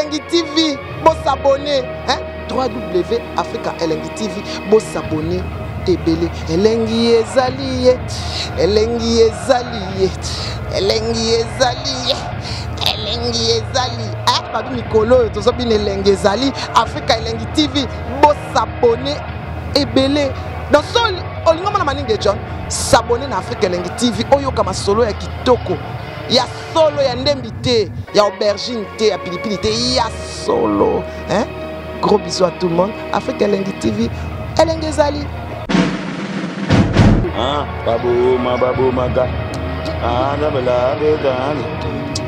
Elengi TV, bon s'abonner, hein? www.africa Elengi TV, bon s'abonner. Ebele Elengi ezali, Elengi ezali, Elengi ezali, Elengi ezali. Ah, babi Mikolo, tozo bin Elengi ezali, Africa Elengi TV, bon s'abonner. Ebele dans sol olingo mana maninge John s'abonner na Africa Elengi TV oyo kama solo ya kitoko ya solo ya ndembité ya aubergine té ya pilipili té ya solo hein. Gros bisous à tout le monde. Africa Elengi TV Elengi ezali. Ah babu maga ana bela bedani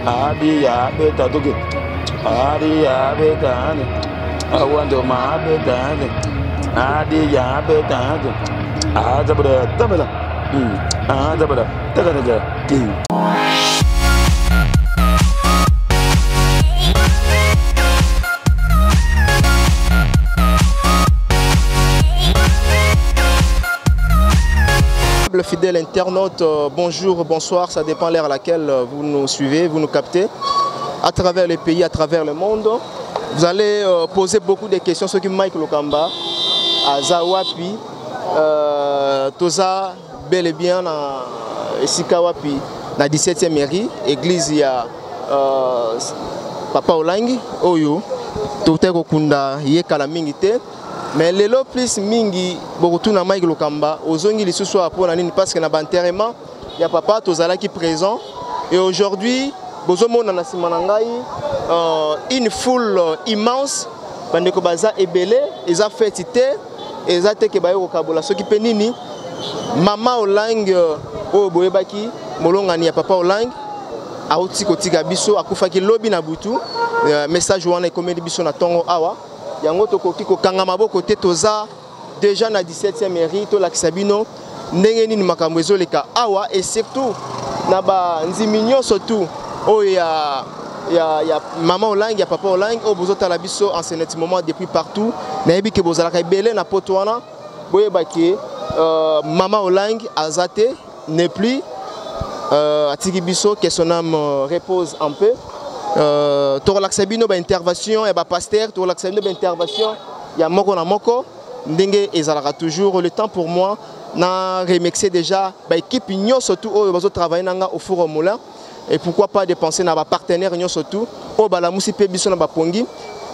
abi ya betaduge ari ya bedani awando ma bedani adi ya bedani azabada tabala azabada tagada. Fidèles internautes, bonjour, bonsoir, ça dépend l'heure à laquelle vous nous suivez, vous nous captez, à travers les pays, à travers le monde. Vous allez poser beaucoup de questions sur Mike Lokamba, à Zawapi, Toza, bel et bien, à Sikawapi, dans la 17e mairie, église, il y a Papa Olangi, Oyo, Toteko Kunda, Yekala Mingite. Mais les lots plus mingi beaucoup na Mike Lokamba ozongi les sous pour la parce que na enterrement il y a papa tozala qui présent et aujourd'hui bozomo na simanangai une foule immense bandeko baza ebele eza fêtité eza te ke bayo kokabola soki penini mama Olang o boyebaki molongani ya papa Olang auti kotika biso akufaki lobi na butu message wana ekomeli biso na tongo awa. Yango tokoki ko kanga maboko te toza déjà na 17e mairie to lakisabino ndenge nini makambo ezoleka awa et surtout na ba nziminyo surtout o ya mama Olang ya papa Olang o bozota la biso en ce moment depuis partout na yebi ke bozala ka belé na potwana boyebaki mama Olang azate n'est plus atiki biso que son âme repose un peu. Pour l'accès ba intervention et ba pasteur pour l'accès ba intervention ya moko na moko ndenge ezalaka toujours le temps pour moi na remixer déjà ba équipe nyo surtout au bazo travailler nanga au four au moulin et pourquoi pas dépenser na ba partenaire nyo surtout au bala musi pe biso na ba pongi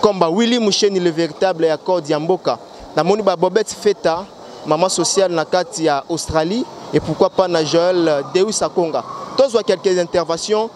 comme ba Willy Moucheni le véritable accord Diamboka na moni ba Bobette Feta maman sociale na kati ya Australie et pourquoi pas na Joël Deus Akonga tous voient quelques interventions.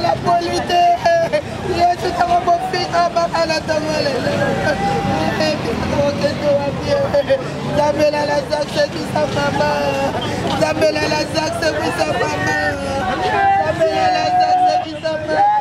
la police. Je suis mon fils à la table. J'appelle à la Zaxe qui sa maman. J'appelle à la Zaxe qui sa maman. J'appelle à la Zaxe qui sa maman.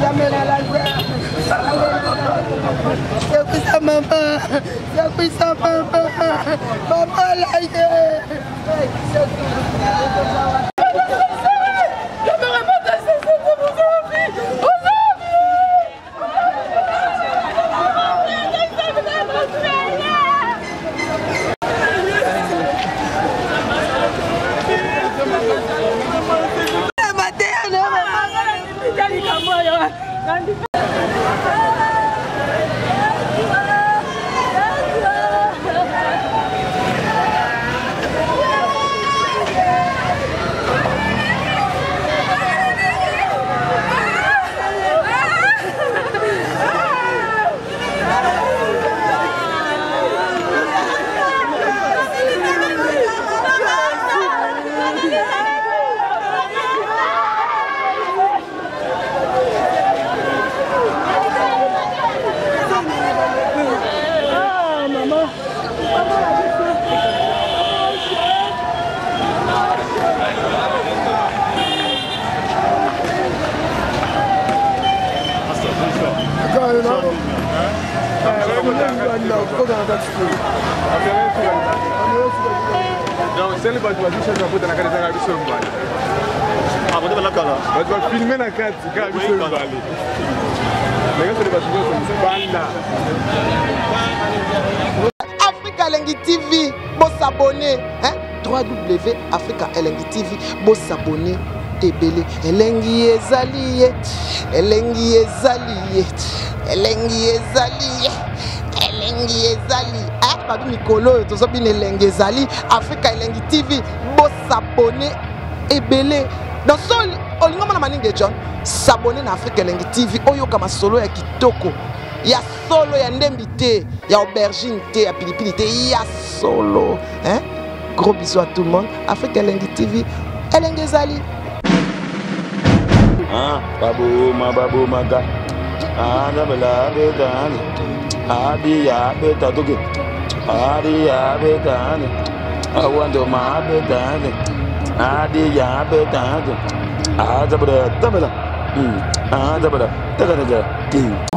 J'appelle à la Africa Elengi TV, bon s'abonner, hein? www.Africa Elengi TV, bon s'abonner. Ebele Elengi ezali, Elengi ezali, Elengi ezali, Elengi ezali. Ah, babi mikolo, tozo bin Elengi ezali. Africa Elengi TV, bon s'abonner. Ebele. Dans sol, olingo mana maninge John, s'abonner na Africa Elengi TV. Oyo kama solo ya kitoko. ya solo ya ndembi te, ya aubergine te, ya pilipili te, ya solo. Hein? Gros bisous à tout le monde. Africa Elengi TV, Elengi ezali. Babu maga. Bela betani. Adi ya beta toke. Adi ya betani. Awando ma betani. Adi ya betani. Zabada. Zabada.